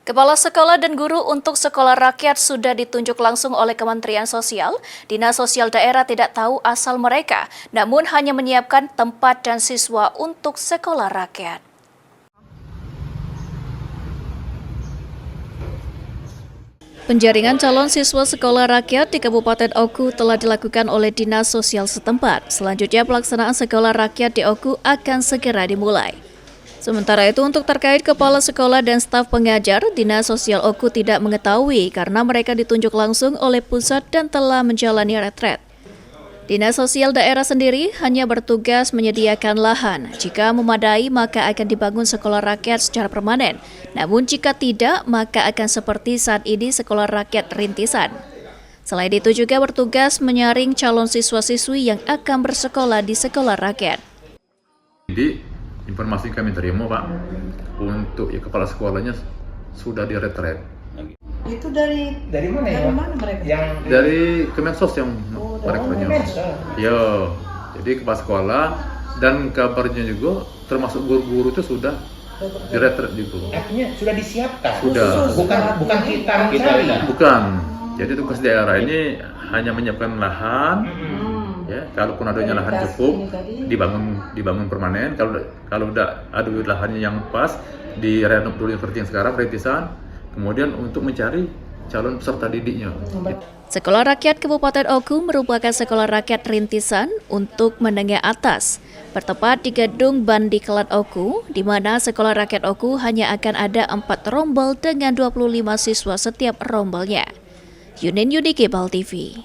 Kepala sekolah dan guru untuk sekolah rakyat sudah ditunjuk langsung oleh Kementerian Sosial. Dinas Sosial daerah tidak tahu asal mereka, namun hanya menyiapkan tempat dan siswa untuk sekolah rakyat. Penjaringan calon siswa sekolah rakyat di Kabupaten Oku telah dilakukan oleh Dinas Sosial setempat. Selanjutnya pelaksanaan sekolah rakyat di Oku akan segera dimulai. Sementara itu untuk terkait kepala sekolah dan staf pengajar, Dinas Sosial Oku tidak mengetahui karena mereka ditunjuk langsung oleh pusat dan telah menjalani retret. Dinas Sosial daerah sendiri hanya bertugas menyediakan lahan. Jika memadai maka akan dibangun sekolah rakyat secara permanen. Namun jika tidak maka akan seperti saat ini sekolah rakyat rintisan. Selain itu juga bertugas menyaring calon siswa-siswi yang akan bersekolah di sekolah rakyat. Informasi kami terima Pak, untuk kepala sekolahnya sudah diretret. Itu dari mana ya? Dari mana mereka? Dari Kemensos yang merekrutnya. Ya, jadi kepala sekolah dan kabarnya juga termasuk guru-guru itu sudah diretret juga. Artinya sudah disiapkan. Sudah. Bukan kita mencari. Bukan. Jadi tugas daerah ini hanya menyiapkan lahan. Ya, kalaupun adanya lahan cukup dibangun permanen. Kalau udah ada lahannya yang pas direnov dulu seperti yang sekarang rintisan, kemudian untuk mencari calon peserta didiknya. Sekolah Rakyat Kabupaten Oku merupakan sekolah rakyat rintisan untuk menengah atas, bertempat di Gedung Bandiklat Oku, di mana sekolah rakyat Oku hanya akan ada 4 rombel dengan 25 siswa setiap rombelnya. Yunin Yudi, Kebal TV.